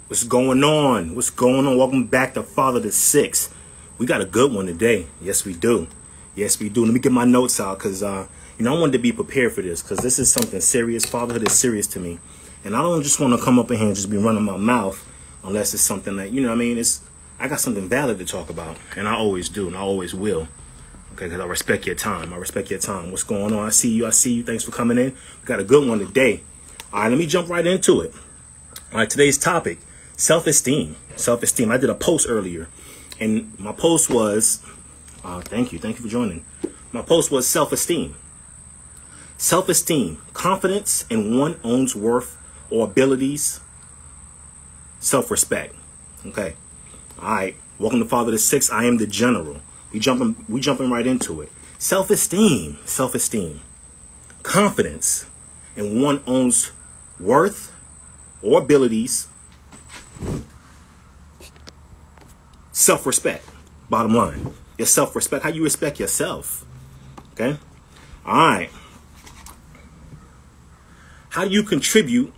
What's going on? What's going on? Welcome back to FT6. We got a good one today. Yes, we do. Yes, we do. Let me get my notes out because, I wanted to be prepared for this because this is something serious. Fatherhood is serious to me. And I don't just want to come up in here and just be running my mouth unless it's something that, I got something valid to talk about. And I always do, and I always will. Okay, because I respect your time. I respect your time. What's going on? I see you. Thanks for coming in. We got a good one today. All right, let me jump right into it. All right, today's topic. Self-esteem. Self-esteem. I did a post earlier, and my post was, thank you for joining. My post was self-esteem. Self-esteem, confidence in one's own worth or abilities, self-respect. Okay. All right. Welcome to FT6. I am the general. We jumping right into it. Self-esteem. Self-esteem, confidence in one's own worth or abilities, self-respect. Bottom line, your self-respect, how you respect yourself. Okay. All right. How do you contribute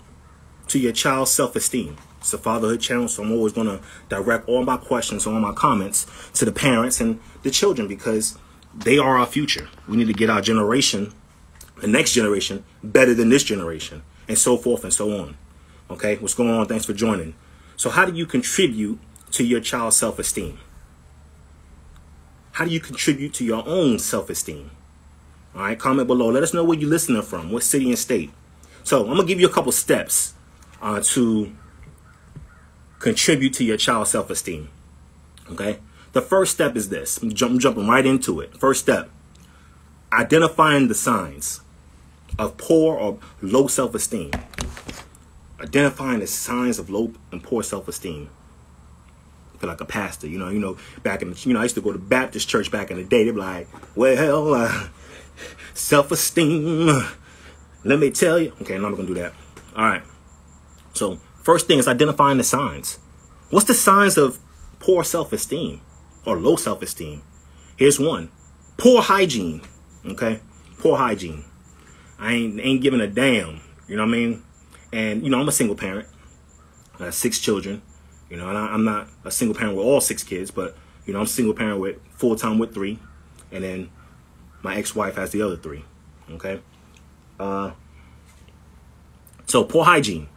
to your child's self-esteem? It's a fatherhood channel, so I'm always going to direct all my questions, all my comments to the parents and the children because they are our future. We need to get our generation, the next generation, better than this generation, and so forth and so on. Okay, what's going on? Thanks for joining. So how do you contribute to your child's self-esteem? How do you contribute to your own self-esteem? All right, comment below. Let us know where you're listening from, what city and state. So I'm going to give you a couple steps to contribute to your child's self-esteem. Okay, the first step is this. I'm jumping right into it. First step, identifying the signs of poor or low self-esteem. Identifying the signs of low and poor self-esteem. I feel like a pastor, back in the, I used to go to Baptist church back in the day. They'd be like, well, self-esteem, let me tell you. Okay, I'm not going to do that. All right. So first thing is identifying the signs. What's the signs of poor self-esteem or low self-esteem? Here's one. Poor hygiene. Okay. Poor hygiene. I ain't giving a damn. You know what I mean? And, I'm a single parent. I have 6 children. And I'm not a single parent with all 6 kids, but, I'm a single parent with full-time with 3. And then my ex-wife has the other 3. Okay. So poor hygiene.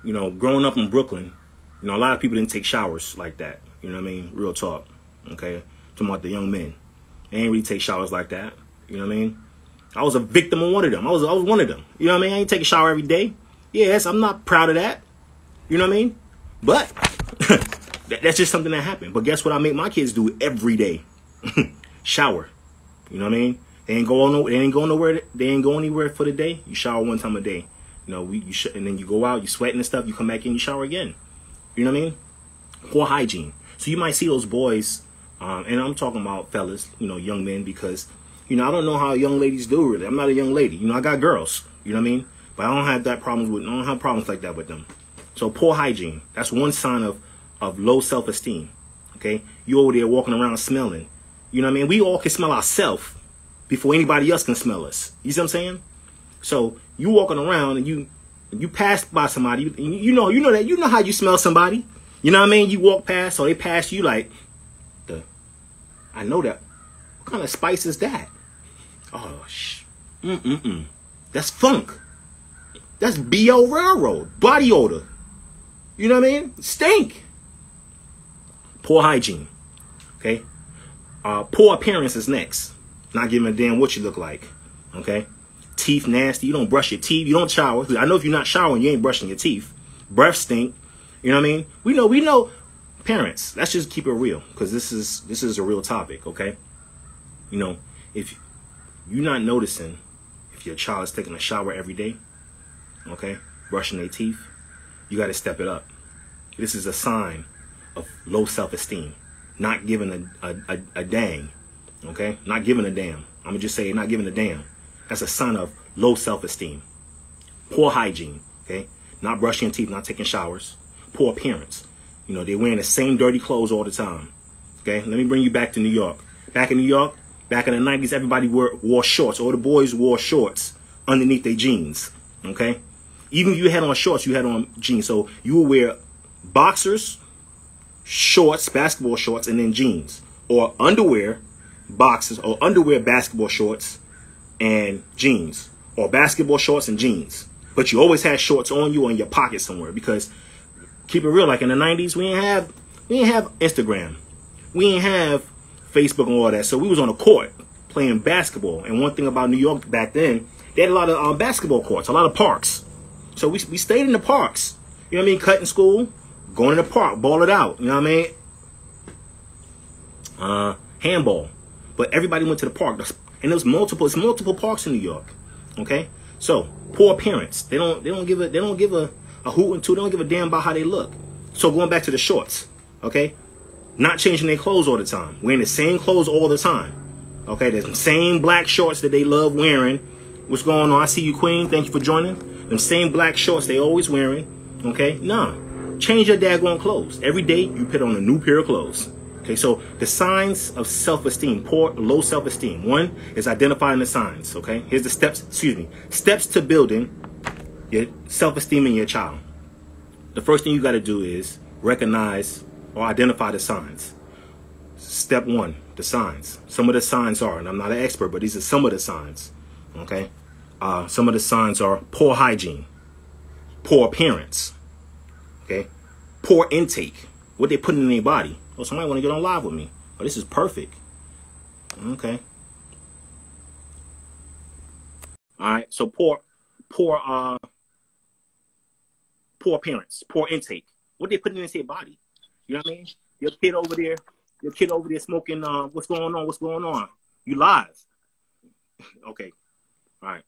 Growing up in Brooklyn, a lot of people didn't take showers like that. You know what I mean? Real talk. Okay. Talking about the young men. They ain't really take showers like that. You know what I mean? I was a victim of one of them. I was one of them. You know what I mean? I ain't take a shower every day. Yes, I'm not proud of that. You know what I mean? But that's just something that happened. But guess what I make my kids do every day? Shower. You know what I mean? They ain't going nowhere. They ain't going anywhere for the day. You shower one time a day. And then you go out, you sweating and stuff. You come back in, you shower again. You know what I mean? Poor hygiene. So you might see those boys, and I'm talking about fellas, young men, because, I don't know how young ladies do really. I'm not a young lady. I got girls. You know what I mean? But I don't have I don't have problems like that with them. So poor hygiene. That's one sign of low self-esteem. Okay? You over there walking around smelling. You know what I mean? We all can smell ourselves before anybody else can smell us. You see what I'm saying? So you walking around and you pass by somebody, you know how you smell somebody. You know what I mean? You walk past, or they pass you like, I know that. What kind of spice is that? Oh, that's funk. That's B.O. Railroad. Body odor. You know what I mean? Stink. Poor hygiene. Okay? Poor appearance is next. Not giving a damn what you look like. Okay? Teeth nasty. You don't brush your teeth. You don't shower. I know if you're not showering, you ain't brushing your teeth. Breath stink. You know what I mean? We know. Parents, let's just keep it real, because this is a real topic. Okay? If you're not noticing if your child is taking a shower every day, okay, brushing their teeth, you got to step it up. This is a sign of low self-esteem. Not giving a dang. Okay? Not giving a damn. I'm going to just say not giving a damn. That's a sign of low self-esteem. Poor hygiene. Okay? Not brushing teeth, not taking showers. Poor appearance. They're wearing the same dirty clothes all the time. Okay? Let me bring you back to New York. Back in New York, back in the 90s, everybody wore shorts. All the boys wore shorts underneath their jeans. Okay? Even if you had on shorts, you had on jeans. So you would wear boxers, shorts, basketball shorts, and then jeans. Or underwear, boxers, or underwear, basketball shorts, and jeans. Or basketball shorts and jeans. But you always had shorts on you or in your pocket somewhere. Because, keep it real, like in the 90s, we didn't have Instagram. We didn't have Facebook and all that. So we was on a court playing basketball. And one thing about New York back then, they had a lot of basketball courts, a lot of parks. So we stayed in the parks. You know what I mean? Cutting school, going to the park, ball it out. You know what I mean? Handball. But everybody went to the park. And there's multiple parks in New York. Okay? So, poor parents. They don't give a hoot and toot. They don't give a damn about how they look. So going back to the shorts. Okay? Not changing their clothes all the time. Wearing the same clothes all the time. Okay? The same black shorts that they love wearing. What's going on? I see you, Queen. Thank you for joining. Them same black shorts they always wearing. Okay? Nah. Change your daggone clothes. Every day you put on a new pair of clothes. Okay, so the signs of self-esteem, low self-esteem. One is identifying the signs, okay? Here's the steps, steps to building your self-esteem in your child. The first thing you got to do is recognize or identify the signs. Step one, the signs. Some of the signs are, and I'm not an expert, but these are some of the signs, okay? Some of the signs are poor hygiene, poor appearance, okay? Poor intake, what they put in their body. Oh, somebody want to get on live with me. Oh, this is perfect. Okay. All right. So poor appearance, poor intake. What they put in their body. You know what I mean? Your kid over there smoking. What's going on? What's going on? You live. Okay. All right.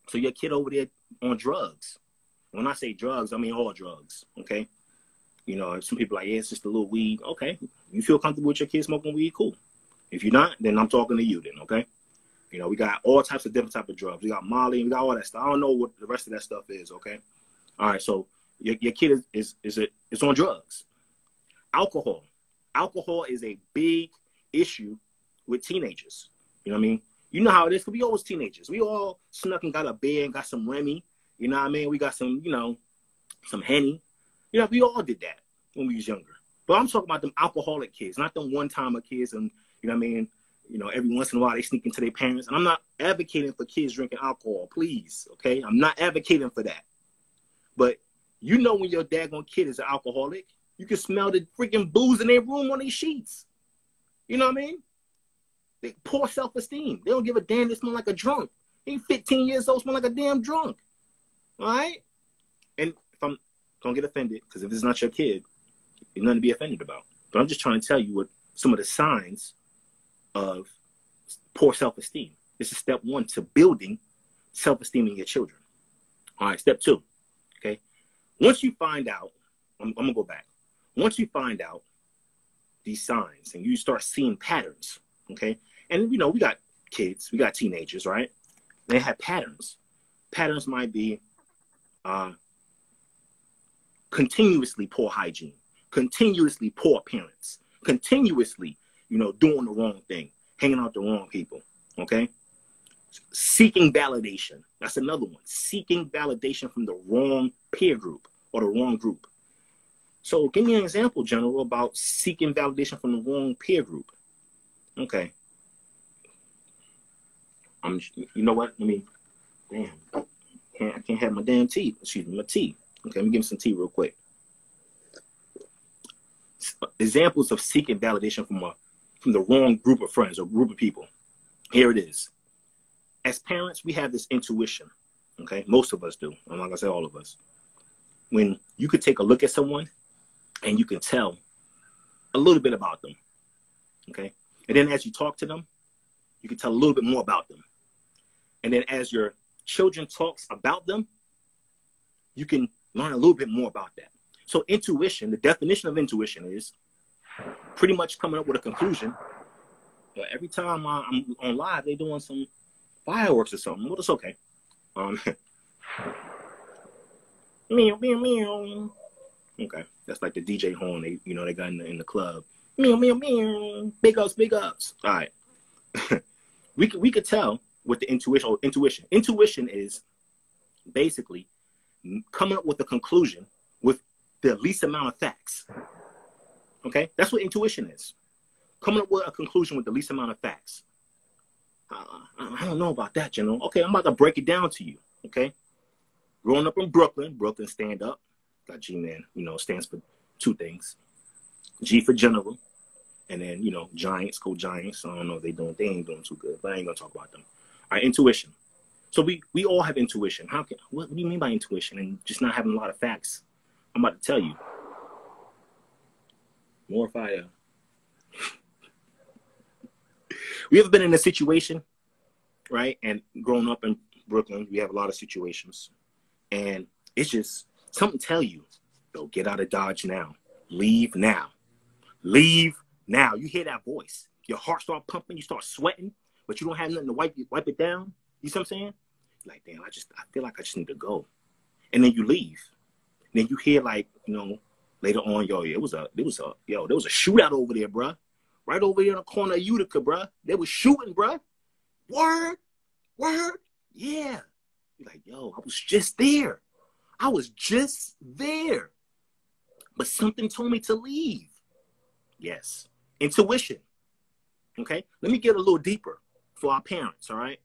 So your kid over there on drugs. When I say drugs, I mean all drugs. Okay. You know, some people are like, yeah, it's just a little weed. Okay. You feel comfortable with your kids smoking weed? Cool. If you're not, then I'm talking to you then, okay? You know, we got all types of different type of drugs. We got Molly, we got all that stuff. I don't know what the rest of that stuff is, okay? All right, so your kid is on drugs. Alcohol. Alcohol is a big issue with teenagers. You know what I mean? You know how it is, because we always teenagers. We all snuck and got a beer and got some Remy. You know what I mean? We got some, you know, some Henny. You know, we all did that when we was younger. But I'm talking about them alcoholic kids, not them one-timer kids. And, you know what I mean? You know, every once in a while they sneak into their parents. And I'm not advocating for kids drinking alcohol, please, okay? I'm not advocating for that. But you know when your daggone kid is an alcoholic, you can smell the freaking booze in their room on their sheets. You know what I mean? They poor self-esteem. They don't give a damn. They smell like a drunk. They 15 years old, smell like a damn drunk. All right? And don't get offended, because if it's not your kid, there's nothing to be offended about. But I'm just trying to tell you what some of the signs of poor self-esteem. This is step one to building self-esteem in your children. All right, step two. Okay. Once you find out, I'm going to go back. Once you find out these signs and you start seeing patterns, okay? And, you know, we got kids, we got teenagers, right? They have patterns. Patterns might be continuously poor hygiene, continuously poor appearance, continuously, you know, doing the wrong thing, hanging out with the wrong people, okay? Seeking validation. That's another one. Seeking validation from the wrong peer group or the wrong group. So give me an example, General, about seeking validation from the wrong peer group. Okay. You know what? Damn. I can't have my damn tea. Excuse me, my tea. Okay, let me give me some tea real quick. Examples of seeking validation from the wrong group of friends or group of people. Here it is. As parents, we have this intuition. Okay, most of us do. I'm not gonna say all of us. When you could take a look at someone and you can tell a little bit about them. Okay, and then as you talk to them, you can tell a little bit more about them. And then as your children talks about them, you can learn a little bit more about that. So intuition, the definition of intuition is pretty much coming up with a conclusion. But every time I'm on live, they're doing some fireworks or something. Well, it's okay. Meow, meow, meow. Okay, that's like the DJ horn they got in the club. Meow, meow, meow. Big ups, big ups. All right. we could tell with the intuition. Intuition is basically coming up with a conclusion with the least amount of facts. Okay? That's what intuition is. Coming up with a conclusion with the least amount of facts. I don't know about that, General. Okay, I'm about to break it down to you. Okay? Growing up in Brooklyn stand up. Got G-Man, stands for two things. G for general. And then, Giants, go Giants. I don't know if they ain't doing too good, but I ain't gonna talk about them. All right, intuition. So we all have intuition. What do you mean by intuition and just not having a lot of facts? I'm about to tell you. More fire. We ever been in a situation, right? And growing up in Brooklyn, we have a lot of situations. And it's just something tell you, yo, get out of Dodge now. Leave now. Leave now. You hear that voice. Your heart start pumping. You start sweating, but you don't have nothing to wipe it down. You see what I'm saying? Like, damn, I feel like I just need to go. And then you leave. And then you hear later on, there was a shootout over there, bruh. Right over there in the corner of Utica, bruh. They was shooting, bruh. Word. Yeah. You're like, yo, I was just there. But something told me to leave. Yes. Intuition. Okay? Let me get a little deeper for our parents, all right?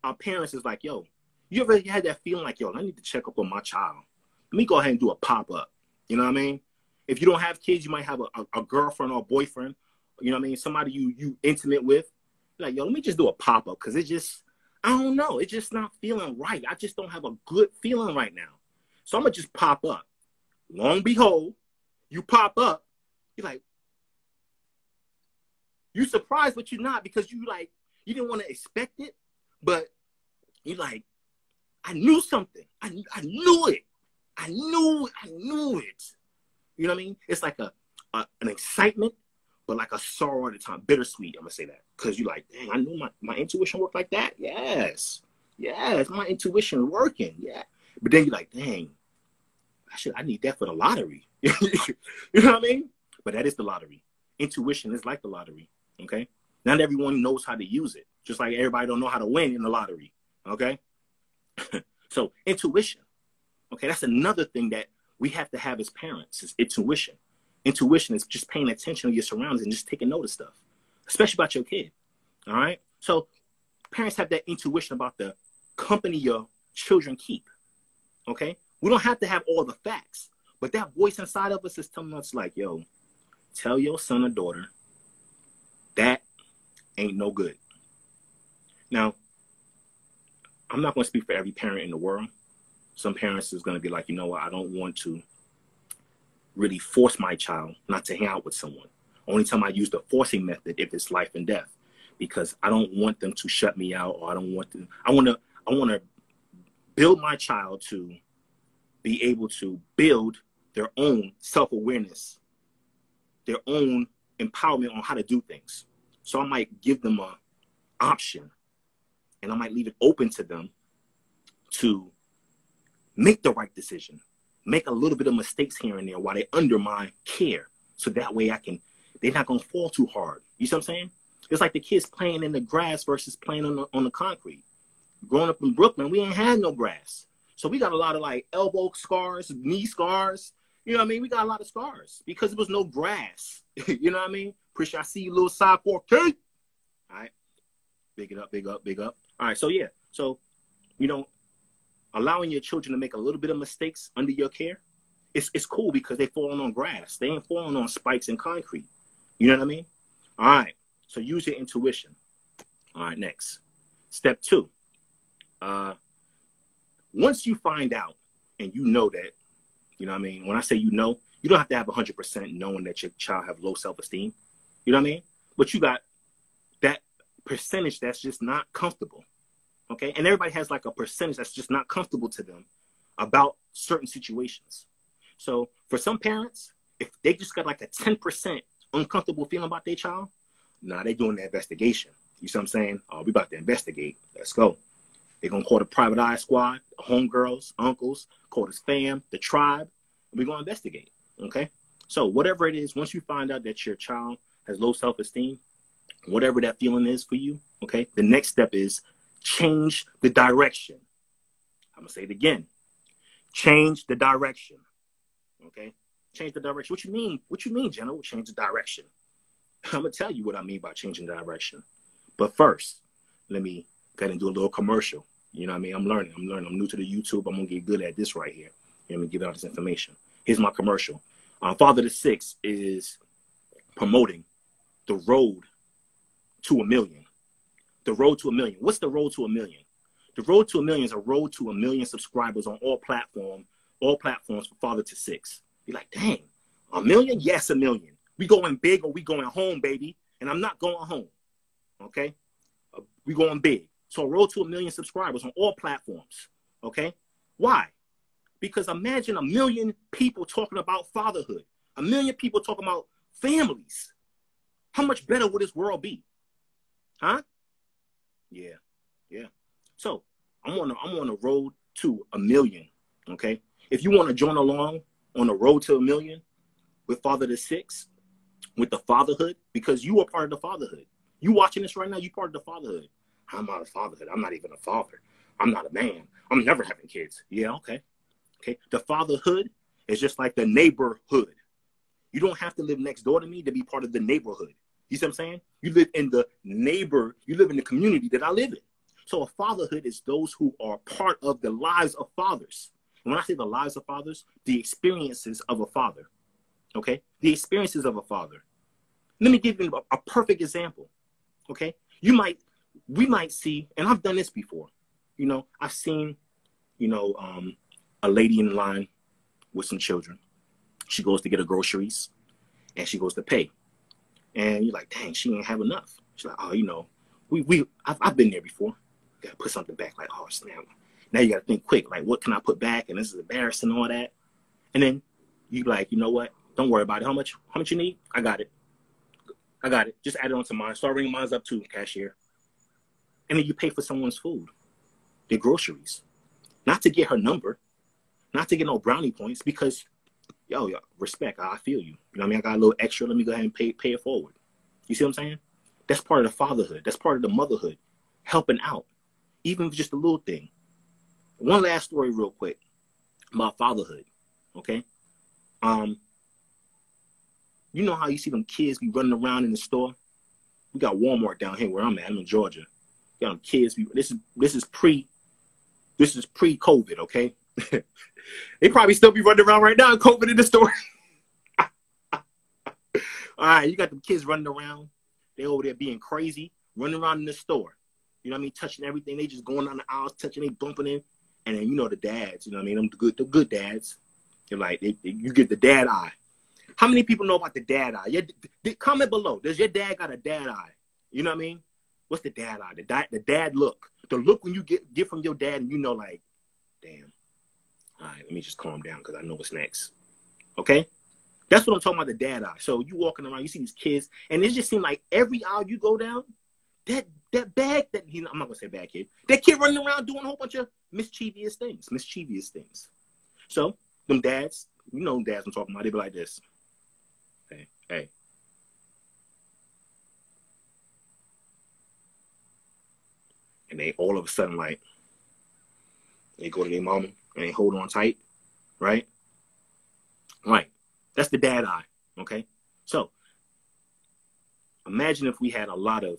Our parents is like, yo, you ever had that feeling like, yo, I need to check up on my child. Let me go ahead and do a pop-up. You know what I mean? If you don't have kids, you might have a girlfriend or a boyfriend. You know what I mean? Somebody you intimate with. You're like, yo, let me just do a pop-up because I don't know. It's just not feeling right. I just don't have a good feeling right now. So I'm going to just pop up. Lo and behold, you pop up. You're like, you're surprised, but you're not because you didn't want to expect it. But you're like, I knew something. I knew it. I knew it. You know what I mean? It's like an excitement, but like a sorrow at a time. Bittersweet, I'm going to say that. Because you're like, dang, I knew my intuition worked like that. Yes, my intuition working. Yeah. But then you're like, dang, I need that for the lottery. You know what I mean? But that is the lottery. Intuition is like the lottery. Okay? Not everyone knows how to use it. Just like everybody don't know how to win in the lottery. Okay? So intuition. Okay, that's another thing that we have to have as parents is intuition. Intuition is just paying attention to your surroundings and just taking note of stuff, especially about your kid. All right? So parents have that intuition about the company your children keep. Okay? We don't have to have all the facts, but that voice inside of us is telling us like, yo, tell your son or daughter that ain't no good. Now, I'm not going to speak for every parent in the world. Some parents is going to be like, you know what, I don't want to really force my child not to hang out with someone. Only time I use the forcing method if it's life and death, because I don't want them to shut me out, or I want to build my child to be able to build their own self-awareness, their own empowerment on how to do things. So I might give them an option, and I might leave it open to them to make the right decision, make a little bit of mistakes here and there while they're under my care. So that way they're not going to fall too hard. You see what I'm saying? It's like the kids playing in the grass versus playing on the concrete. Growing up in Brooklyn, we ain't had no grass. So we got a lot of like elbow scars, knee scars. You know what I mean? We got a lot of scars because there was no grass. You know what I mean? Appreciate I see you, little side 4K. All right. Big it up, big up, big up. All right. So, yeah. So, allowing your children to make a little bit of mistakes under your care, it's cool because they're falling on grass. They ain't falling on spikes and concrete. You know what I mean? All right. So use your intuition. All right. Next. Step 2. Once you find out and you know that, you know what I mean? When I say you don't have to have 100% knowing that your child have low self-esteem. You know what I mean? But you got that percentage that's just not comfortable. Okay? And everybody has like a percentage that's just not comfortable to them about certain situations. So for some parents, if they just got like a 10% uncomfortable feeling about their child, they're doing the investigation. You see what I'm saying? Oh, we about to investigate. Let's go. They're going to call the private eye squad, the homegirls, uncles, call his fam, the tribe. And we're going to investigate. Okay? So whatever it is, once you find out that your child has low self-esteem, whatever that feeling is for you, okay, the next step is change the direction. I'm going to say it again. Change the direction. Okay? Change the direction. What you mean? What you mean, General? Change the direction. I'm gonna tell you what I mean by changing direction. But first, let me go ahead and do a little commercial. You know what I mean? I'm learning. I'm new to the YouTube. I'm gonna get good at this right here. Let me give out this information. Here's my commercial. Father to Six is promoting the road to 1 million. The road to 1 million. What's the road to 1 million? The road to 1 million is a road to 1 million subscribers on all platforms for Father to Six. You're like, dang, 1 million? Yes, 1 million. We going big or we going home, baby. And I'm not going home. Okay? We going big. So a road to 1 million subscribers on all platforms. Okay? Why? Because imagine 1 million people talking about fatherhood. 1 million people talking about families. How much better would this world be? Huh? Yeah. Yeah. So I'm on a road to 1 million. Okay? If you want to join along on the road to 1 million with Father to Six, with the fatherhood, because you are part of the fatherhood. You watching this right now, you part of the fatherhood. I'm not a fatherhood. I'm not even a father. I'm not a man. I'm never having kids. Yeah, okay. Okay. The fatherhood is just like the neighborhood. You don't have to live next door to me to be part of the neighborhood. You see what I'm saying? You live in the community that I live in. So a fatherhood is those who are part of the lives of fathers. And when I say the lives of fathers, the experiences of a father. Okay? The experiences of a father. Let me give you a perfect example. Okay? We might see, and I've done this before. You know, I've seen, a lady in line with some children. She goes to get her groceries and she goes to pay. And you're like, dang, she ain't have enough. She's like, oh, I've been there before. Gotta put something back, like, oh, snap. Now you gotta think quick, like, what can I put back? And this is embarrassing and all that. And then you like, you know what? Don't worry about it. How much you need? I got it. Just add it onto mine. Start ringing mine up too, cashier. And then you pay for someone's food, their groceries. Not to get her number, not to get no brownie points, because, yo, respect, I feel you. You know what I mean? I got a little extra. Let me go ahead and pay it forward. You see what I'm saying? That's part of the fatherhood. That's part of the motherhood. Helping out. Even just a little thing. One last story real quick about fatherhood. Okay? You know how you see them kids be running around in the store? We got Walmart down here where I'm at. I'm in Georgia. You got them kids. This is pre-COVID, okay? They probably still be running around right now, COVID in the store. All right, you got them kids running around. They over there being crazy, running around in the store. You know what I mean? Touching everything. They just going down the aisles, touching, they bumping in. And then, the dads, you know what I mean? The good dads. They're like, you get the dad eye. How many people know about the dad eye? Comment below. Does your dad got a dad eye? You know what I mean? What's the dad eye? The dad look. The look when you get from your dad and like, damn. All right, let me just calm down because I know what's next. Okay? That's what I'm talking about, the dad eye. So you walking around, you see these kids, and it just seems like every aisle you go down, that bag, I'm not going to say bad kid, that kid running around doing a whole bunch of mischievous things. So them dads, dads I'm talking about, they be like this. Hey. And they all of a sudden, like, they go to their mama and they hold on tight, right? Right. That's the dad eye, okay? So, imagine if we had a lot of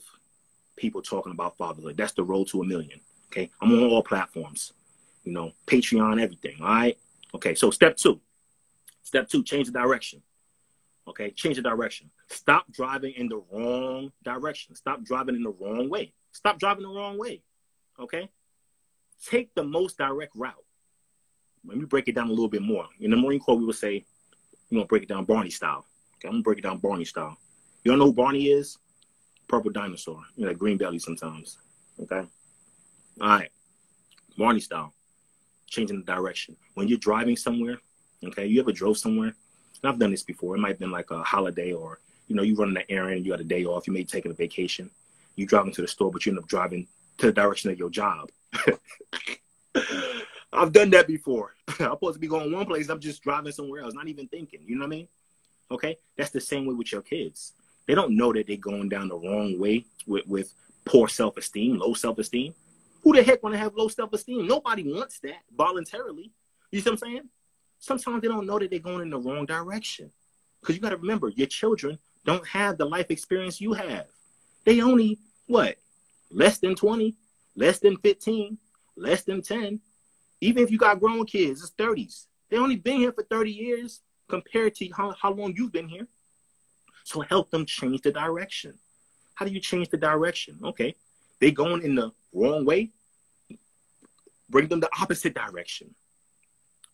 people talking about fatherhood. That's the road to 1 million, okay? I'm on all platforms, Patreon, everything, all right? Okay, so step two, change the direction. Okay, change the direction. Stop driving in the wrong direction. Stop driving in the wrong way. Stop driving the wrong way. Okay? Take the most direct route. Let me break it down a little bit more. In the Marine Corps, we would say, break it down Barney style. Okay, I'm going to break it down Barney style. You don't know who Barney is? Purple dinosaur. Like green belly sometimes. Okay? All right. Barney style. Changing the direction. When you're driving somewhere, okay, you ever drove somewhere? And I've done this before. It might have been like a holiday or, you running an errand, you had a day off, you may take a vacation. You driving to the store, but you end up driving to the direction of your job. I've done that before. I'm supposed to be going one place. I'm just driving somewhere else, not even thinking. You know what I mean? Okay? That's the same way with your kids. They don't know that they're going down the wrong way with poor self-esteem, low self-esteem. Who the heck want to have low self-esteem? Nobody wants that voluntarily. You see what I'm saying? sometimes they don't know that they're going in the wrong direction. Because you got to remember, your children don't have the life experience you have. They only, what, less than 20, less than 15, less than 10. Even if you got grown kids, it's 30s. They only been here for 30 years compared to how long you've been here. So help them change the direction. How do you change the direction? Okay, they going in the wrong way. Bring them the opposite direction.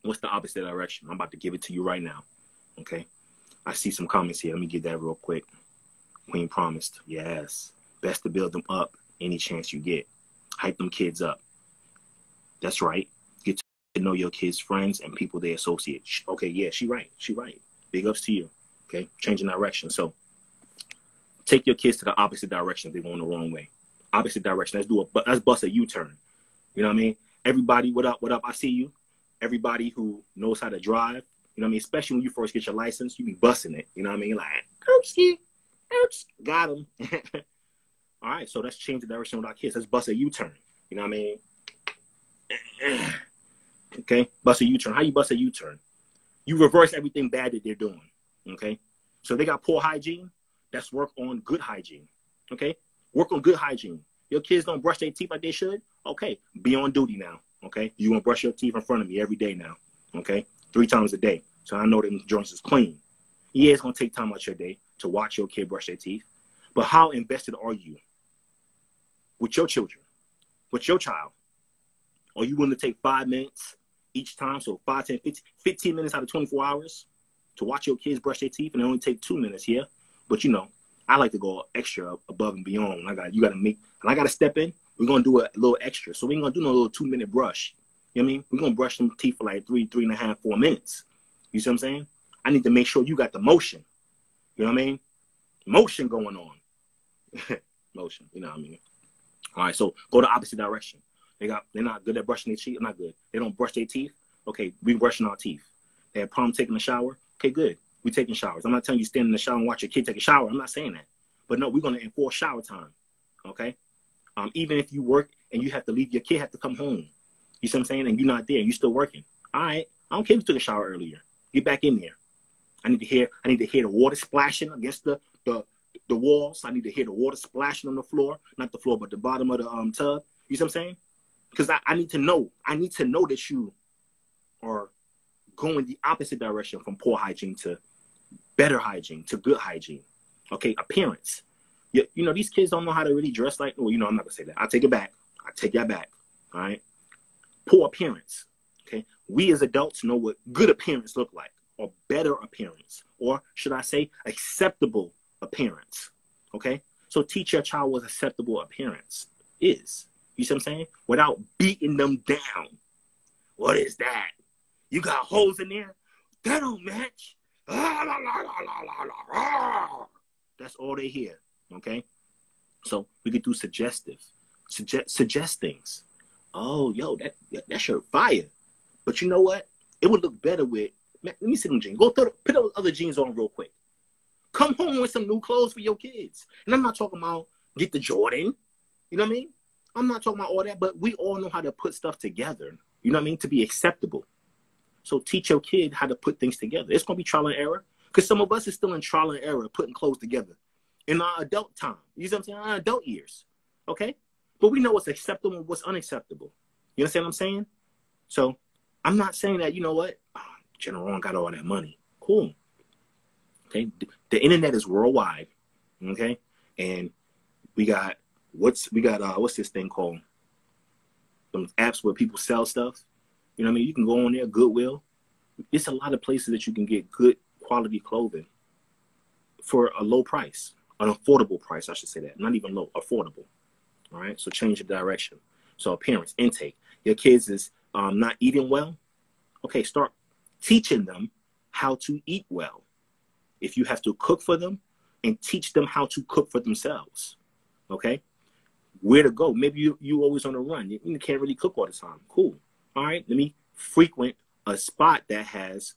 What's the opposite direction? I'm about to give it to you right now. Okay, I see some comments here. Let me get that real quick. Queen promised. Yes. Best to build them up any chance you get. Hype them kids up. That's right. Get to know your kids' friends and people they associate. Okay, yeah, she right. She right. Big ups to you. Okay, changing direction. So take your kids to the opposite direction if they're going the wrong way. Opposite direction. Let's bust a U-turn. You know what I mean? Everybody, what up? What up? I see you. Everybody who knows how to drive, you know what I mean? Especially when you first get your license, you be busting it. You know what I mean? Like, oopsie, oops, got him. All right, so let's change the direction with our kids. Let's bust a U-turn. You know what I mean? Okay, bust a U-turn. How you bust a U-turn? You reverse everything bad that they're doing. Okay, so they got poor hygiene. Let's work on good hygiene. Okay, work on good hygiene. Your kids don't brush their teeth like they should. Okay, be on duty now. Okay, you gonna brush your teeth in front of me every day now. Okay, 3 times a day. So I know them joints is clean. Yeah, it's gonna take time out your day to watch your kid brush their teeth. But how invested are you with your children, with your child? Are you willing to take 5 minutes each time? So 5, 10, 15 minutes out of 24 hours to watch your kids brush their teeth, and it only take 2 minutes, yeah? But you know, I like to go extra above and beyond. You gotta make, and I gotta step in. We're gonna do a little extra. So we ain't gonna do no little 2-minute brush. You know what I mean? We're gonna brush them teeth for like 3.5, 4 minutes. You see what I'm saying? I need to make sure you got the motion. You know what I mean? Motion going on. Motion, you know what I mean? All right, so go the opposite direction. They're not good at brushing their teeth. Not good. They don't brush their teeth. Okay, we brushing our teeth. They have problem taking a shower. Okay, good. We taking showers. I'm not telling you stand in the shower and watch your kid take a shower. I'm not saying that. But no, we're gonna enforce shower time. Okay? Even if you work and you have to leave, your kid have to come home. You see what I'm saying? And you're not there. You're still working. All right. I don't care if you took a shower earlier. Get back in there. I need to hear the water splashing against the walls. I need to hear the water splashing on the floor. Not the floor, but the bottom of the tub. You see what I'm saying? Because I need to know. I need to know that you are going the opposite direction from poor hygiene to better hygiene to good hygiene. Okay, appearance. You know, these kids don't know how to really dress like, well, you know, I'm not going to say that. I'll take it back. I take that back. All right. Poor appearance. Okay. We as adults know what good appearance look like, or better appearance, or should I say acceptable appearance. Okay. So teach your child what acceptable appearance is. You see what I'm saying? Without beating them down. What is that? You got holes in there? That don't match. That's all they hear. Okay? So we could do suggestive. Suggest things. Oh, yo, that shirt fire. But you know what? It would look better with, let me see them jeans. Put those other jeans on real quick. Come home with some new clothes for your kids. And I'm not talking about get the Jordan. You know what I mean? I'm not talking about all that, but we all know how to put stuff together. You know what I mean? To be acceptable. So teach your kid how to put things together. It's going to be trial and error. Because some of us is still in trial and error putting clothes together in our adult time. You see what I'm saying? Our adult years. Okay? But we know what's acceptable and what's unacceptable. You understand what I'm saying? So I'm not saying that, you know what? Oh, General Ron got all that money. Cool. Okay? The internet is worldwide. Okay? And we got what's this thing called? Those apps where people sell stuff. You know what I mean? You can go on there, Goodwill. It's a lot of places that you can get good quality clothing for a low price, an affordable price, I should say that. Not even low, affordable. All right? So change the direction. So appearance, intake. Your kids is not eating well. Okay, start teaching them how to eat well. If you have to cook for them, and teach them how to cook for themselves. Okay? Where to go? Maybe you always on a run. You can't really cook all the time. Cool. All right, let me frequent a spot that has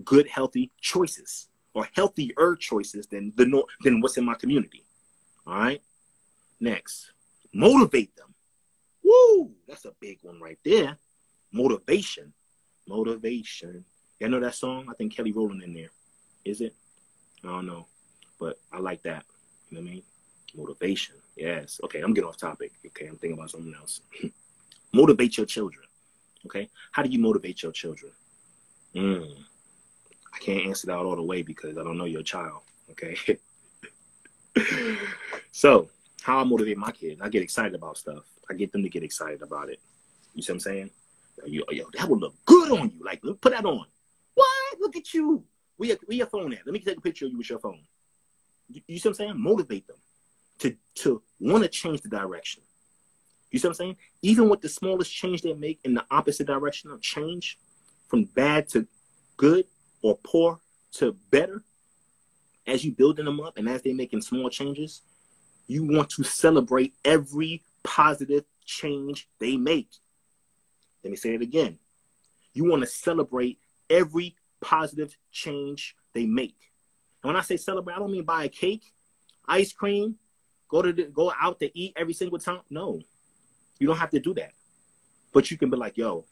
good, healthy choices, or healthier choices than what's in my community. All right. Next, motivate them. Woo, that's a big one right there. Motivation. Motivation. Y'all know that song? I think Kelly Rowland in there. Is it? I don't know. But I like that. You know what I mean? Motivation. Yes. Okay, I'm getting off topic. Okay, I'm thinking about something else. Motivate your children. Okay? How do you motivate your children? I can't answer that all the way because I don't know your child. Okay? So, how I motivate my kids, I get excited about stuff. I get them to get excited about it. You see what I'm saying? Yo, that would look good on you. Like, put that on. What? Look at you. Where your phone at? Let me take a picture of you with your phone. You see what I'm saying? Motivate them to want to change the direction. You see what I'm saying? Even with the smallest change they make in the opposite direction of change, from bad to good or poor to better, as you building them up and as they're making small changes, you want to celebrate every positive change they make. Let me say it again. You want to celebrate every positive change they make. And when I say celebrate, I don't mean buy a cake, ice cream, go out to eat every single time. No, you don't have to do that. But you can be like, yo,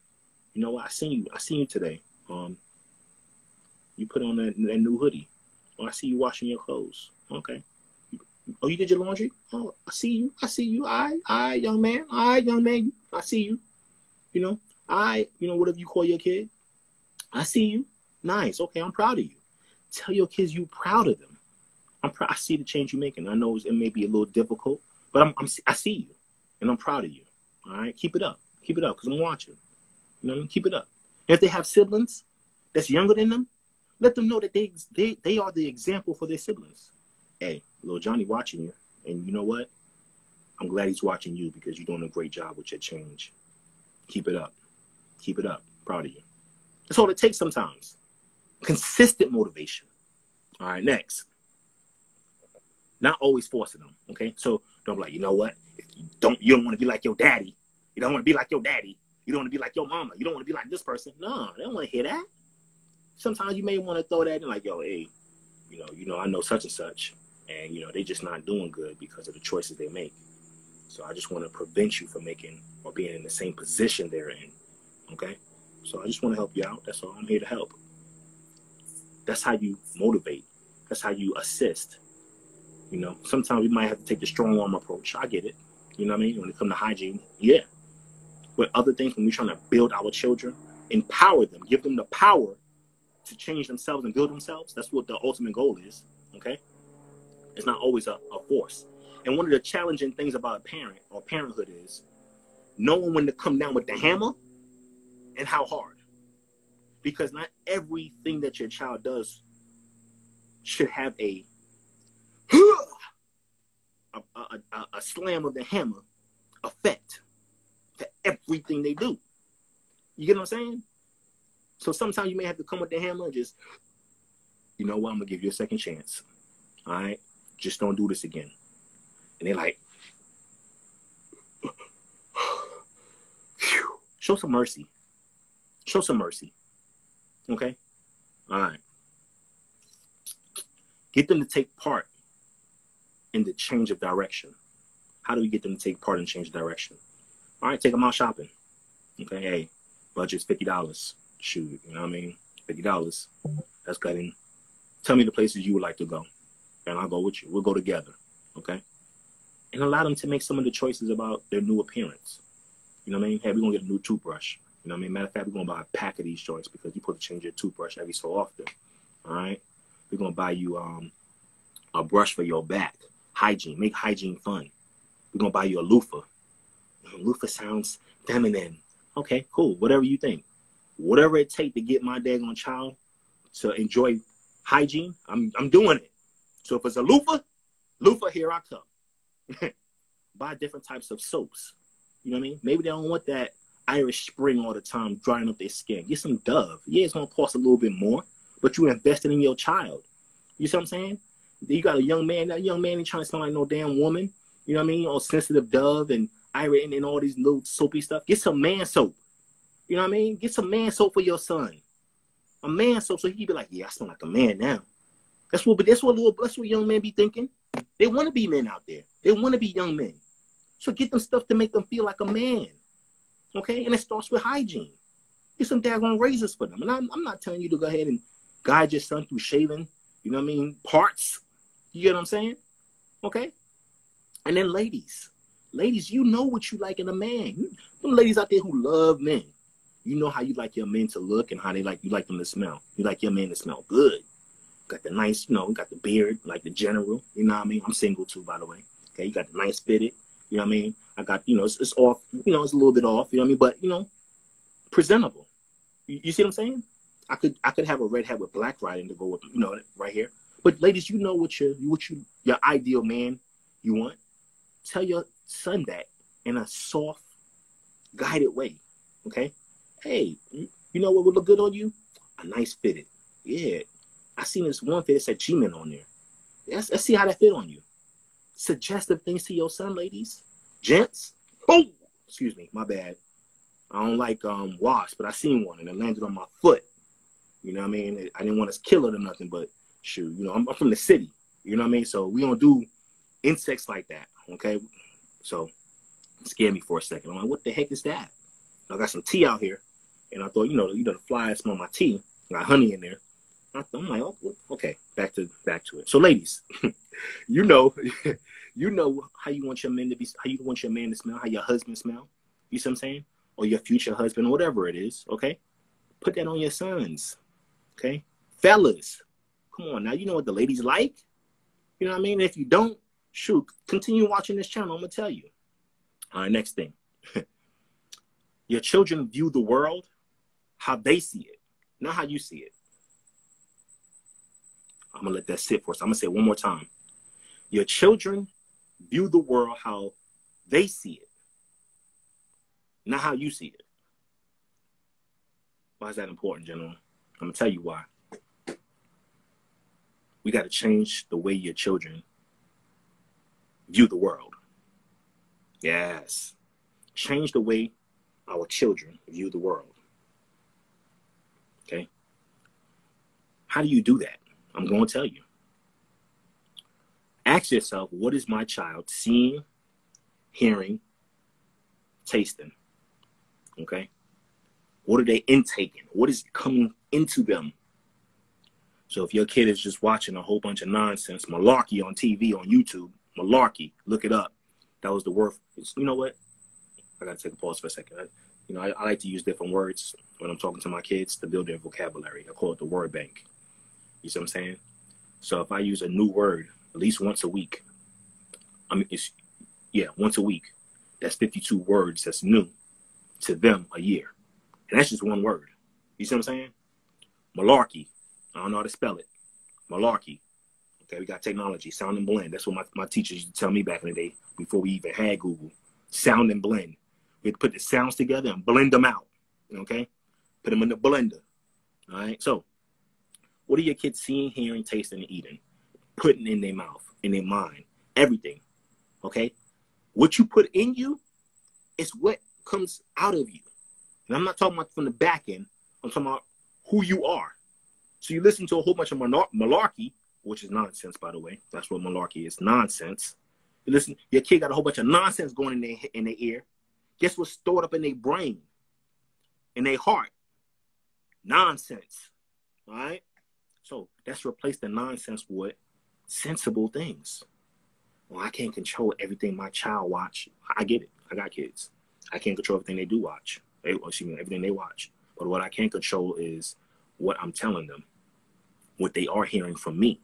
you know what? I seen you today. You put on that new hoodie. Oh, I see you washing your clothes. Okay. Oh, you did your laundry? Oh, I see you. All right, young man. I see you. You know, whatever you call your kid. I see you. Nice. Okay, I'm proud of you. Tell your kids you proud of them. I see the change you're making. I know it may be a little difficult, but I see you, and I'm proud of you. All right, keep it up, because I'm watching. You know, keep it up. And if they have siblings that's younger than them, let them know that they are the example for their siblings. Hey, little Johnny watching you, and you know what? I'm glad he's watching you because you're doing a great job with your change. Keep it up. Proud of you. That's all it takes sometimes. Consistent motivation. All right, next. Not always forcing them, okay? So don't be like, you know what? If you don't want to be like your daddy. You don't want to be like your daddy. You don't want to be like your mama. You don't want to be like this person. No, they don't want to hear that. Sometimes you may want to throw that in like, yo, hey, you know, I know such and such, and, you know, they just not doing good because of the choices they make. So I just want to prevent you from making or being in the same position they're in, okay? So I just want to help you out. That's all. I'm here to help. That's how you motivate. That's how you assist. You know, sometimes we might have to take the strong arm approach. I get it. You know what I mean? When it comes to hygiene, yeah. But other things, when we're trying to build our children, empower them, give them the power to change themselves and build themselves. That's what the ultimate goal is, okay? It's not always a force. And one of the challenging things about a parent or parenthood is knowing when to come down with the hammer and how hard. Because not everything that your child does should have a slam of the hammer effect to everything they do. You get what I'm saying? So sometimes you may have to come with the hammer and just, you know what, I'm going to give you a second chance. All right? Just don't do this again. And they're like, phew. Show some mercy. Show some mercy. Okay? All right. Get them to take part in the change of direction. How do we get them to take part in change of direction? All right, take them out shopping. Okay, hey, budget's $50. Shoot, you know what I mean? $50. That's cutting. Tell me the places you would like to go, and I'll go with you. We'll go together, okay? And allow them to make some of the choices about their new appearance. You know what I mean? Hey, we're going to get a new toothbrush. You know what I mean? Matter of fact, we're going to buy a pack of these joints because you're supposed to change your toothbrush every so often, all right? We're going to buy you a brush for your back. Hygiene. Make hygiene fun. We're going to buy you a loofah. Loofah sounds feminine. Okay, cool. Whatever you think. Whatever it takes to get my daggone child to enjoy hygiene, I'm doing it. So if it's a loofah, here I come. Buy different types of soaps. You know what I mean? Maybe they don't want that Irish Spring all the time drying up their skin. Get some Dove. Yeah, it's going to cost a little bit more, but you invested in your child. You see what I'm saying? You got a young man. That young man ain't trying to sound like no damn woman. You know what I mean? All sensitive Dove and Irish and all these little soapy stuff. Get some man soap. You know what I mean? Get some man soap for your son. A man soap so he can be like, yeah, I smell like a man now. That's what young men be thinking. They want to be men out there. They want to be young men. So get them stuff to make them feel like a man. Okay? And it starts with hygiene. Get some daggone razors for them. And I'm not telling you to go ahead and guide your son through shaving, you know what I mean, parts. You get what I'm saying? Okay? And then ladies, you know what you like in a man. Them ladies out there who love men, you know how you like your men to look and how you like them to smell. You like your man to smell good. Got the nice, you know, got the beard, like the general, you know what I mean? I'm single too, by the way. Okay, you got the nice fitted, you know what I mean? I got, you know, it's off, you know, it's a little bit off, you know what I mean? But, you know, presentable. You see what I'm saying? I could have a red hat with black writing to go with, you know, right here. But ladies, you know what your ideal man you want. Tell your son that in a soft, guided way. Okay? Hey, you know what would look good on you? A nice fitted. Yeah. I seen this one fit that said G-Men on there. Let's see how that fit on you. Suggestive things to your son, ladies. Gents. Oh, excuse me, my bad. I don't like wasps, but I seen one and it landed on my foot. You know what I mean? I didn't want to kill it or nothing, but shoot, you know, I'm from the city. You know what I mean? So we don't do insects like that. Okay? So it scared me for a second. I'm like, what the heck is that? I got some tea out here, and I thought, you know, the flies smell my tea. Got honey in there. I'm like, oh, okay, back to it. So, ladies, you know how you want your men to be, how you want your man to smell, how your husband smell. You see what I'm saying? Or your future husband, whatever it is. Okay, put that on your sons. Okay, fellas, come on now. You know what the ladies like. You know what I mean? If you don't, shoot, continue watching this channel. I'm gonna tell you. All right, next thing. Your children view the world how they see it, not how you see it. I'm going to let that sit for us. I'm going to say it one more time. Your children view the world how they see it, not how you see it. Why is that important, gentlemen? I'm going to tell you why. We got to change the way your children view the world. Yes. Change the way our children view the world. Okay? How do you do that? I'm going to tell you. Ask yourself, what is my child seeing, hearing, tasting? Okay? What are they intaking? What is coming into them? So if your kid is just watching a whole bunch of nonsense, malarkey on TV, on YouTube, malarkey, look it up. That was the word. You know what? I got to take a pause for a second. I like to use different words when I'm talking to my kids to build their vocabulary. I call it the word bank. You see what I'm saying? So if I use a new word at least once a week, once a week, that's 52 words that's new to them a year. And that's just one word. You see what I'm saying? Malarkey. I don't know how to spell it. Malarkey. Okay, we got technology, sound and blend. That's what my teachers used to tell me back in the day before we even had Google. Sound and blend. We had to put the sounds together and blend them out. Okay? Put them in the blender. All right? So, what are your kids seeing, hearing, tasting, and eating? Putting in their mouth, in their mind, everything. Okay? What you put in you is what comes out of you. And I'm not talking about from the back end. I'm talking about who you are. So you listen to a whole bunch of malarkey, which is nonsense, by the way. That's what malarkey is, nonsense. You listen, your kid got a whole bunch of nonsense going in their ear. Guess what's stored up in their brain, in their heart? Nonsense. All right? So let's replace the nonsense with sensible things. Well, I can't control everything my child watch. I get it. I got kids. I can't control everything they do watch. Everything they watch. But what I can control is what I'm telling them, what they are hearing from me.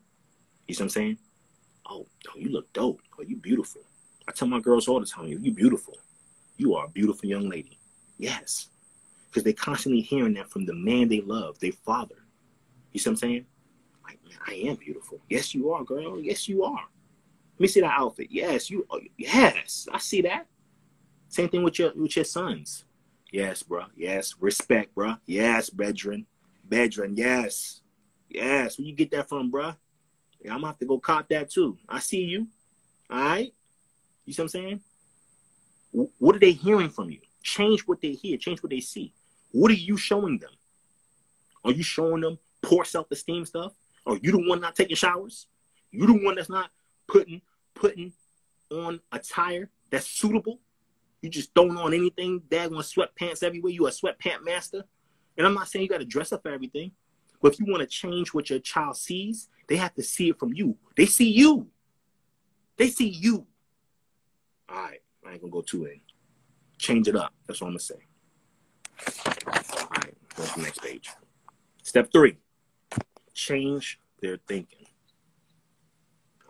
You see what I'm saying? Oh, you look dope. Oh, you beautiful. I tell my girls all the time, you beautiful. You are a beautiful young lady. Yes. Because they're constantly hearing that from the man they love, their father. You see what I'm saying? Like, man, I am beautiful. Yes, you are, girl. Yes, you are. Let me see that outfit. Yes, you are. Yes, I see that. Same thing with your sons. Yes, bro. Yes. Respect, bro. Yes, brethren. Brethren, yes. Yes. Where you get that from, bro? Yeah, I'm going to have to go cop that too. I see you. All right? You see what I'm saying? What are they hearing from you? Change what they hear. Change what they see. What are you showing them? Are you showing them poor self-esteem stuff? Are you the one not taking showers? You the one that's not putting on attire that's suitable? You just throwing on anything, daggone sweatpants everywhere. You a sweatpant master? And I'm not saying you got to dress up for everything, but if you want to change what your child sees, they have to see it from you. They see you. They see you. All right, I ain't gonna go too in. Change it up. That's what I'm gonna say. All right, go to the next page. Step 3, change their thinking.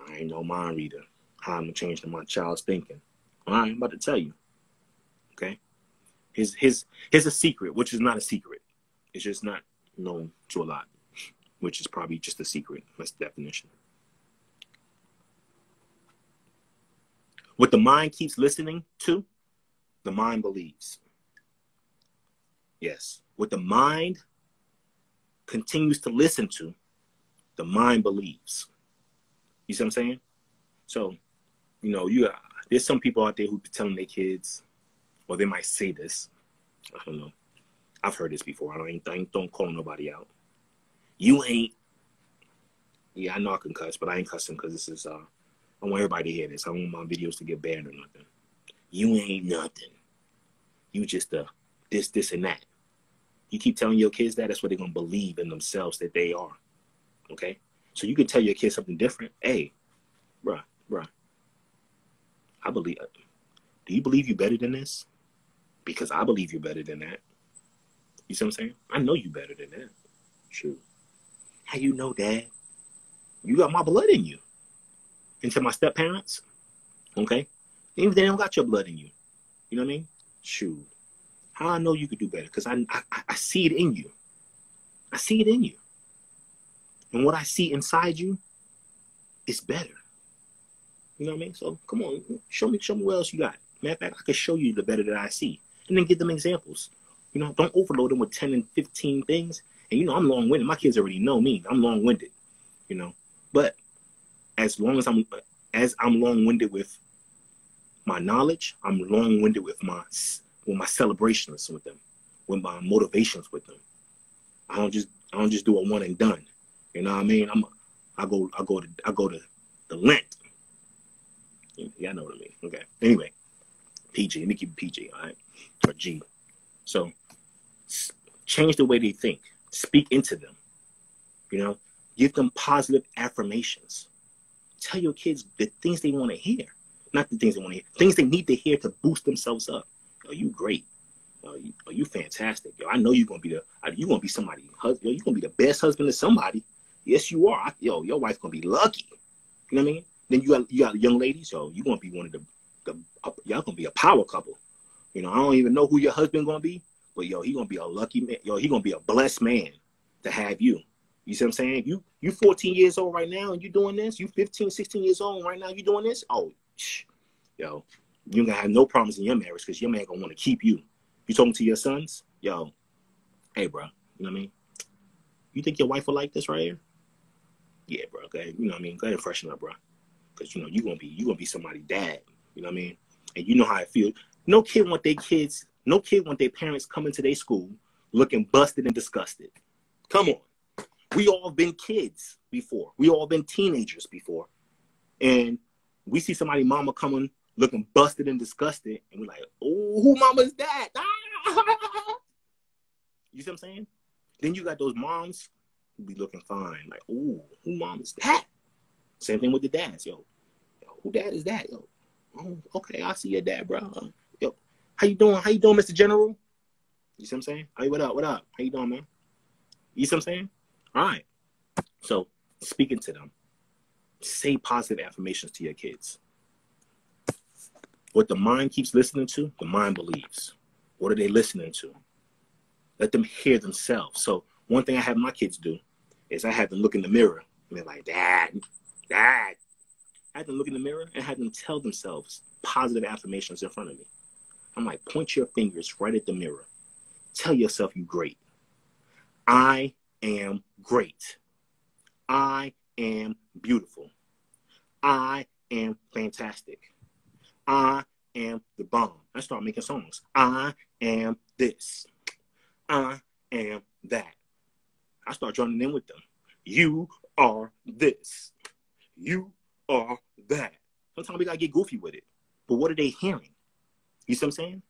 I ain't no mind reader. How I'm gonna change my child's thinking. All right, I'm about to tell you. Okay, here's a secret, which is not a secret. It's just not known to a lot, which is probably just a secret. That's the definition. What the mind keeps listening to, the mind believes. Yes. What the mind continues to listen to, the mind believes. You see what I'm saying? So, you know, there's some people out there who be telling their kids, or they might say this. I don't know. I've heard this before. I don't call nobody out. You ain't. Yeah, I know I can cuss, but I ain't cussing because this is. I want everybody to hear this. I don't want my videos to get banned or nothing. You ain't nothing. You just this, and that. You keep telling your kids that's what they're going to believe in themselves that they are. Okay? So you can tell your kids something different. Hey, bruh. I believe. Do you believe you're better than this? Because I believe you're better than that. You see what I'm saying? I know you better than that. True. How you know, Dad? You got my blood in you. And to my step-parents, okay? Even if they don't got your blood in you. You know what I mean? Shoot. How I know you could do better? Because I see it in you. I see it in you. And what I see inside you is better. You know what I mean? So come on, show me what else you got. Matter of fact, I can show you the better that I see. And then give them examples. You know, don't overload them with 10 and 15 things. And you know, I'm long-winded. My kids already know me. I'm long-winded. You know. But as I'm long-winded with my knowledge, I'm long-winded with my celebrations with them, with my motivations with them. I don't just do a one and done. You know what I mean? I go to the length. Yeah, I know what I mean. Okay. Anyway, PG. Let me keep it PG, all right? Or G. So change the way they think. Speak into them. You know, give them positive affirmations. Tell your kids the things they want to hear. Not the things they want to hear. Things they need to hear to boost themselves up. Yo, you great. You fantastic. Yo, I know you're gonna be somebody's husband. You're gonna be the best husband to somebody. Yes, you are. Your wife's gonna be lucky. You know what I mean? Then you got young ladies. Yo, you're gonna be one of y'all gonna be a power couple. You know, I don't even know who your husband gonna be, but yo, he gonna be a lucky man. Yo, he gonna be a blessed man to have you. You see what I'm saying? You 14 years old right now and you doing this. You 15, 16 years old right now. You doing this. Oh, yo, you're gonna have no problems in your marriage because your man gonna want to keep you. You talking to your sons? Yo, hey, bro. You know what I mean? You think your wife will like this right here? Yeah, bro. Okay, you know what I mean? Go ahead and freshen up, bro. Because you know you gonna be somebody's dad. You know what I mean? And you know how it feels. No kid want their parents coming to their school looking busted and disgusted. Come on. We all been kids before. We all been teenagers before. And we see somebody mama coming looking busted and disgusted. And we're like, oh, who mama's that? You see what I'm saying? Then you got those moms who be looking fine. Like, oh, who mom is that? Same thing with the dads. Yo, who dad is that? Yo, oh, okay, I see your dad, bro. Yo, how you doing? How you doing, Mr. General? You see what I'm saying? Hey, what up? How you doing, man? You see what I'm saying? All right. So speaking to them, say positive affirmations to your kids. What the mind keeps listening to, the mind believes. What are they listening to? Let them hear themselves. So one thing I have my kids do is I have them look in the mirror and they're like, Dad. I have them look in the mirror and have them tell themselves positive affirmations in front of me. I'm like, point your fingers right at the mirror. Tell yourself you're great. I am great. I am beautiful. I am fantastic. I am the bomb. I start making songs. I am this. I am that. I start joining in with them. You are this. You are that. Sometimes we gotta get goofy with it. But what are they hearing? You see what I'm saying?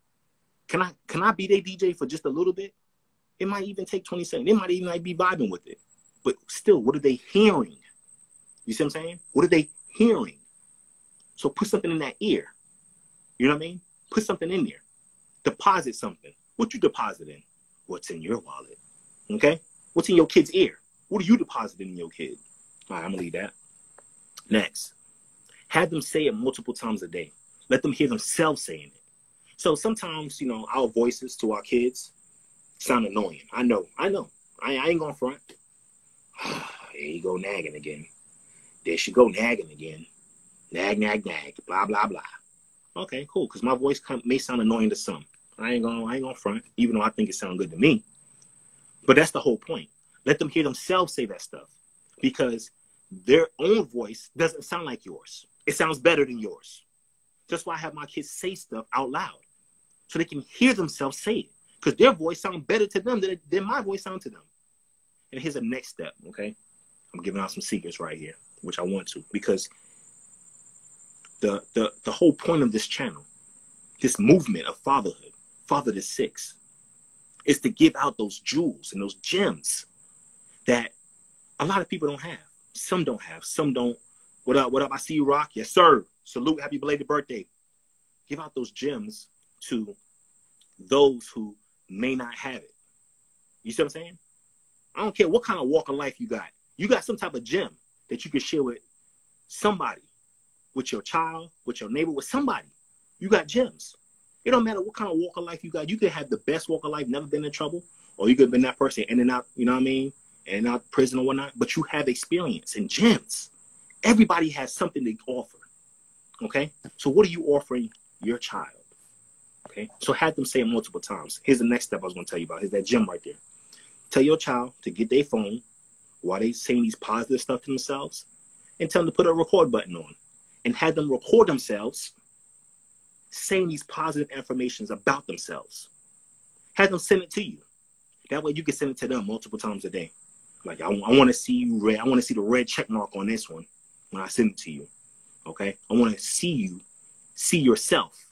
Can I be their DJ for just a little bit? It might even take 20 seconds. They might even like be vibing with it. But still, what are they hearing? You see what I'm saying? What are they hearing? So put something in that ear. You know what I mean? Put something in there. Deposit something. What you depositing? What's in your wallet? Okay? What's in your kid's ear? What are you depositing in your kid? All right, I'm going to leave that. Next. Have them say it multiple times a day. Let them hear themselves saying it. So sometimes, you know, our voices to our kids sound annoying. I know. I ain't going to front. There you go nagging again. There she go nagging again. Nag, nag, nag. Blah, blah, blah. Okay, cool. Because my voice may sound annoying to some. I ain't gonna front, even though I think it sounds good to me. But that's the whole point. Let them hear themselves say that stuff. Because their own voice doesn't sound like yours. It sounds better than yours. That's why I have my kids say stuff out loud. So they can hear themselves say it. Because their voice sounds better to them than my voice sounds to them. And here's the next step, okay? I'm giving out some secrets right here, which I want to. Because the whole point of this channel, this movement of fatherhood, Father to Six, is to give out those jewels and those gems that a lot of people don't have. Some don't have. Some don't. What up? What up? I see you, Rock. Yes, sir. Salute. Happy belated birthday. Give out those gems to those who may not have it. You see what I'm saying? I don't care what kind of walk of life you got. You got some type of gem that you can share with somebody, with your child, with your neighbor, with somebody. You got gems. It don't matter what kind of walk of life you got. You could have the best walk of life, never been in trouble, or you could have been that person in and out, you know what I mean, and out prison or whatnot, but you have experience and gems. Everybody has something to offer, okay? So what are you offering your child, okay? So have them say it multiple times. Here's the next step I was going to tell you about. Here's that gem right there. Tell your child to get their phone while they saying these positive stuff to themselves and tell them to put a record button on and have them record themselves saying these positive affirmations about themselves. Have them send it to you. That way you can send it to them multiple times a day. Like, I want to see you red. I want to see the red check mark on this one when I send it to you. Okay? I want to see you, see yourself,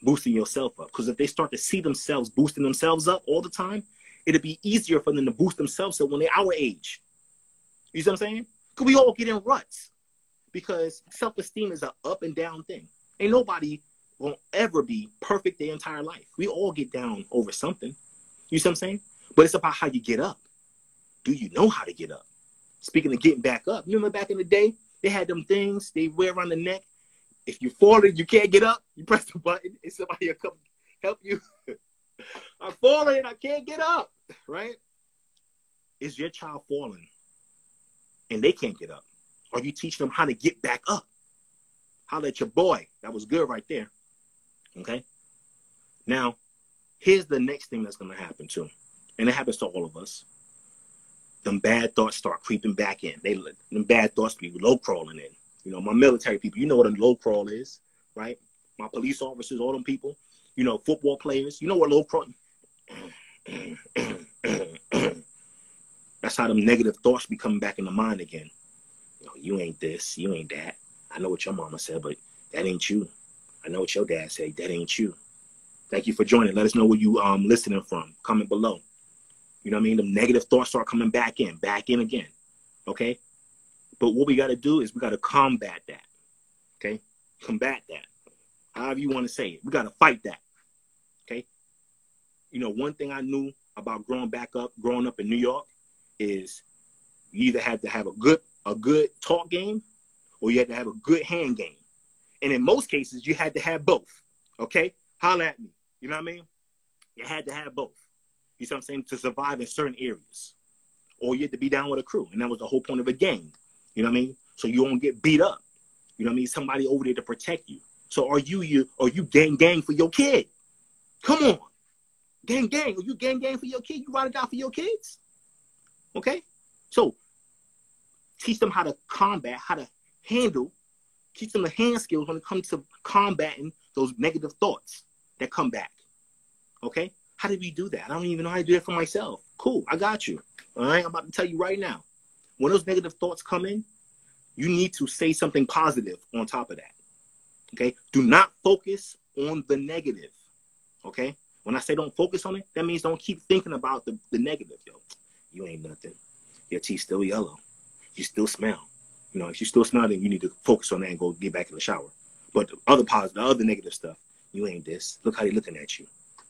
boosting yourself up. Because if they start to see themselves boosting themselves up all the time, it'll be easier for them to boost themselves up when they're our age. You see what I'm saying? Because we all get in ruts. Because self-esteem is an up and down thing. Ain't nobody won't ever be perfect their entire life. We all get down over something. You see what I'm saying? But it's about how you get up. Do you know how to get up? Speaking of getting back up, remember back in the day, they had them things they wear around the neck. If you're falling, you can't get up. You press the button and somebody will come help you. I'm falling, I can't get up, right? Is your child falling and they can't get up? Or you teach them how to get back up? Holla at your boy. That was good right there. Okay? Now, here's the next thing that's going to happen too. And it happens to all of us. Them bad thoughts start creeping back in. Them bad thoughts be low crawling in. You know, my military people, you know what a low crawl is, right? My police officers, all them people, you know, football players, you know what low crawl. That's how them negative thoughts be coming back in the mind again. You know, you ain't this, you ain't that. I know what your mama said, but that ain't you. I know what your dad said, that ain't you. Thank you for joining. Let us know where you listening from. Comment below. You know what I mean? The negative thoughts start coming back in again. Okay? But what we got to do is we got to combat that. Okay? Combat that. However you want to say it. We got to fight that. Okay? You know, one thing I knew about growing up in New York is you either had to have a good talk game or you had to have a good hand game. And in most cases, you had to have both. Okay? Holla at me. You know what I mean? You had to have both. You see what I'm saying? To survive in certain areas. Or you had to be down with a crew. And that was the whole point of a gang. You know what I mean? So you won't get beat up. You know what I mean? Somebody over there to protect you. So are you gang for your kid? Come on. Gang. Are you gang for your kid? You ride it out for your kids? Okay? So teach them how to combat, how to handle, teach them the hand skills when it comes to combating those negative thoughts that come back. Okay? How did we do that? I don't even know how to do it for myself. Cool, I got you. All right, I'm about to tell you right now. When those negative thoughts come in, you need to say something positive on top of that. Okay? Do not focus on the negative. Okay? When I say don't focus on it, that means don't keep thinking about the negative. Yo, you ain't nothing. Your teeth still yellow. You still smell. You know, if you still smell, then you need to focus on that and go get back in the shower. But the other positive, the other negative stuff, you ain't this. Look how they looking at you.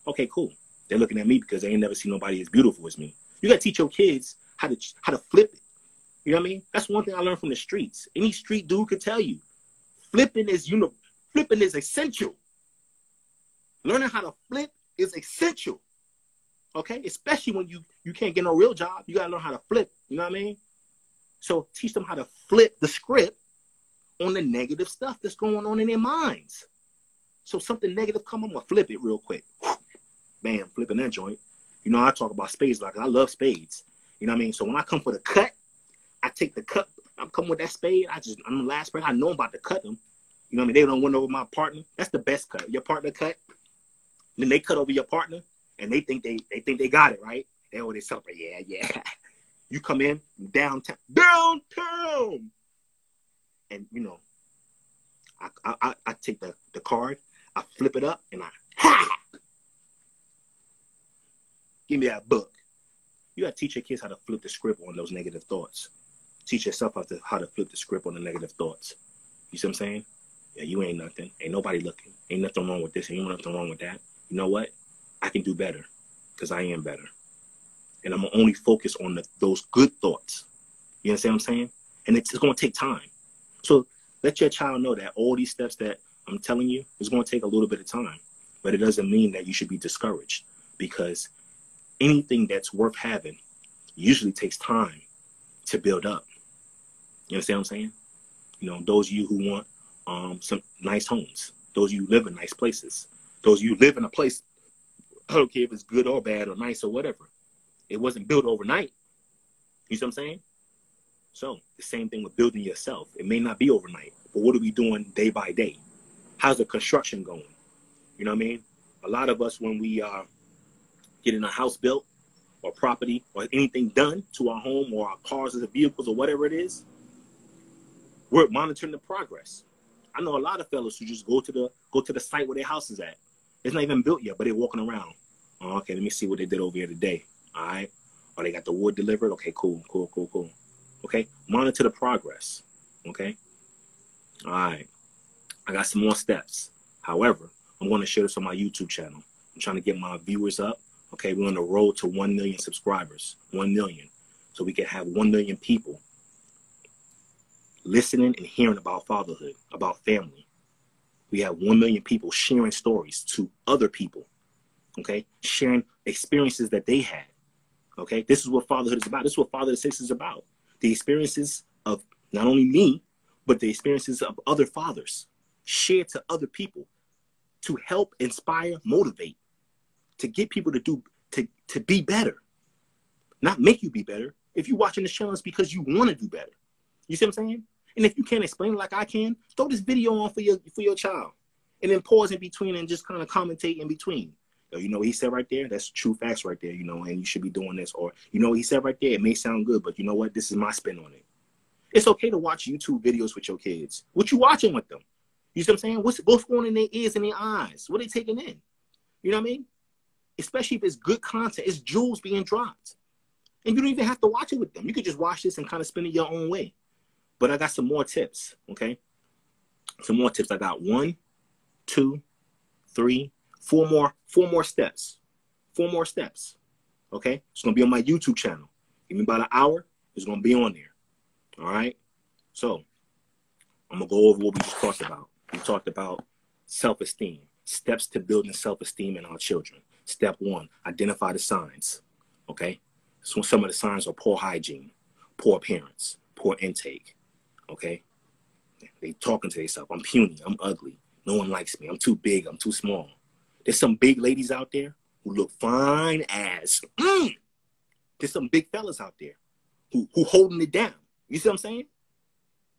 Okay, cool. They're looking at me because they ain't never seen nobody as beautiful as me. You got to teach your kids how to flip it. You know what I mean? That's one thing I learned from the streets. Any street dude could tell you. Flipping is essential. Learning how to flip is essential. Okay? Especially when you can't get no real job. You got to learn how to flip. You know what I mean? So teach them how to flip the script on the negative stuff that's going on in their minds. So something negative come, I'm going to flip it real quick. Bam, flipping that joint. You know, I talk about spades like I love spades. You know what I mean? So when I come for the cut, I take the cut. I'm coming with that spade. I'm the last person. I know I'm about to cut them. You know what I mean? They don't win over my partner. That's the best cut. Your partner cut. Then they cut over your partner, and they think they got it, right? They celebrate. Yeah. You come in downtown, and you know, I take the card, I flip it up, and give me that book. You gotta teach your kids how to flip the script on those negative thoughts. Teach yourself how to flip the script on the negative thoughts. You see what I'm saying? Yeah, you ain't nothing. Ain't nobody looking. Ain't nothing wrong with this. Ain't nothing wrong with that. You know what? I can do better because I am better. And I'm going to only focus on those good thoughts. You understand what I'm saying? And it's going to take time. So let your child know that all these steps that I'm telling you is going to take a little bit of time. But it doesn't mean that you should be discouraged, because anything that's worth having usually takes time to build up. You understand what I'm saying? You know, those of you who want some nice homes, those of you who live in nice places, those of you who live in a place, I don't care if it's good or bad or nice or whatever. It wasn't built overnight. You see what I'm saying? So the same thing with building yourself. It may not be overnight, but what are we doing day by day? How's the construction going? You know what I mean? A lot of us, when we are getting a house built or property or anything done to our home or our cars or vehicles or whatever it is, we're monitoring the progress. I know a lot of fellas who just go to the site where their house is at. It's not even built yet, but they're walking around. Oh, okay, let me see what they did over here today. All right. Oh, they got the wood delivered. Okay, cool. Okay, monitor the progress. Okay. All right. I got some more steps. However, I'm going to share this on my YouTube channel. I'm trying to get my viewers up. Okay, we're on the road to 1 million subscribers. 1 million. So we can have 1 million people listening and hearing about fatherhood, about family. We have 1 million people sharing stories to other people. Okay, sharing experiences that they had. Okay, this is what fatherhood is about. This is what Father6 is about. The experiences of not only me, but the experiences of other fathers shared to other people to help, inspire, motivate, to get people to be better, not make you be better. If you're watching the show, it's because you want to do better. You see what I'm saying? And if you can't explain it like I can, throw this video on for your child, and then pause in between and just kind of commentate in between. You know what he said right there? That's true facts right there, you know, and you should be doing this. Or, you know what he said right there? It may sound good, but you know what? This is my spin on it. It's okay to watch YouTube videos with your kids. What you watching with them? You see what I'm saying? What's going on in their ears and their eyes? What are they taking in? You know what I mean? Especially if it's good content. It's jewels being dropped. And you don't even have to watch it with them. You could just watch this and kind of spin it your own way. But I got some more tips, okay? Some more tips. I got 1, 2, 3, 4 more steps. 4 more steps. Okay? It's gonna be on my YouTube channel. Give me about an hour. It's gonna be on there. All right. So I'm gonna go over what we just talked about. We talked about self-esteem, steps to building self-esteem in our children. Step 1, identify the signs. Okay? So some of the signs are poor hygiene, poor appearance, poor intake. Okay? They talking to themselves. I'm puny. I'm ugly. No one likes me. I'm too big. I'm too small. There's some big ladies out there who look fine as. There's some big fellas out there who holding it down. You see what I'm saying?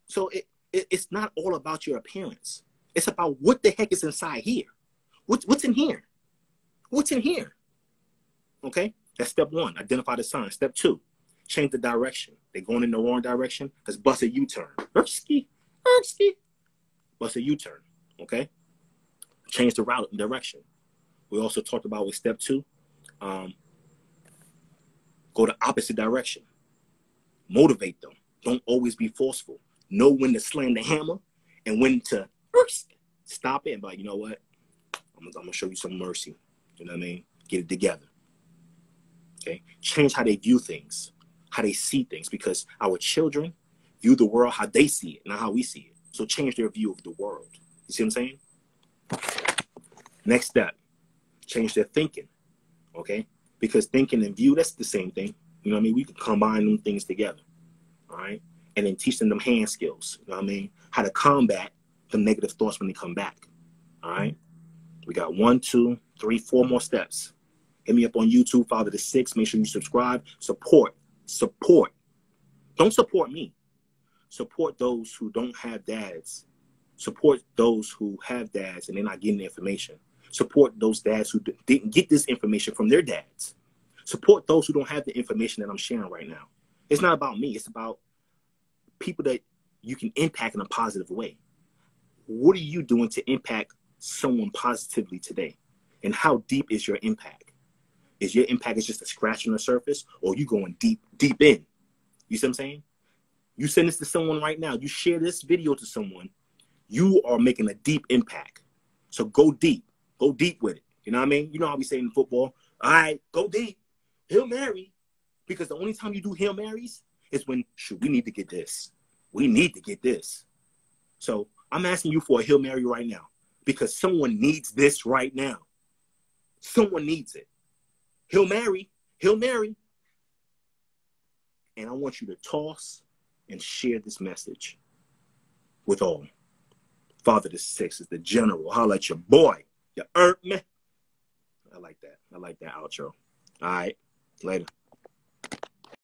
So it's not all about your appearance. It's about what the heck is inside here. What's in here? What's in here? Okay? That's step 1. Identify the signs. Step 2, change the direction. They're going in the wrong direction. Let's bust a U-turn. Bust a U-turn. Okay? Change the route and direction. We also talked about with step 2, go the opposite direction. Motivate them. Don't always be forceful. Know when to slam the hammer and when to stop it and be like, you know what? I'm going to show you some mercy. You know what I mean? Get it together. Okay? Change how they view things, how they see things, because our children view the world how they see it, not how we see it. So change their view of the world. You see what I'm saying? Next step, change their thinking. Okay? Because thinking and view, that's the same thing. You know what I mean? We can combine them things together. All right? And then teach them hand skills. You know what I mean? How to combat the negative thoughts when they come back. All right? We got 1, 2, 3, 4 more steps. Hit me up on YouTube, follow the 6. Make sure you subscribe. Support. Don't support me. Support those who don't have dads. Support those who have dads and they're not getting the information. Support those dads who didn't get this information from their dads. Support those who don't have the information that I'm sharing right now. It's not about me. It's about people that you can impact in a positive way. What are you doing to impact someone positively today? And how deep is your impact? Is your impact just a scratch on the surface, or are you going deep in? You see what I'm saying? You send this to someone right now. You share this video to someone. You are making a deep impact. So go deep. Go deep with it. You know what I mean? You know how we say in football, all right, go deep. Hail Mary. Because the only time you do Hail Marys is when, shoot, we need to get this. We need to get this. So I'm asking you for a Hail Mary right now because someone needs this right now. Someone needs it. Hail Mary. Hail Mary. And I want you to toss and share this message with all. Father the 6 is the general. Holla at your boy. You earned me. I like that. I like that outro. All right. Later.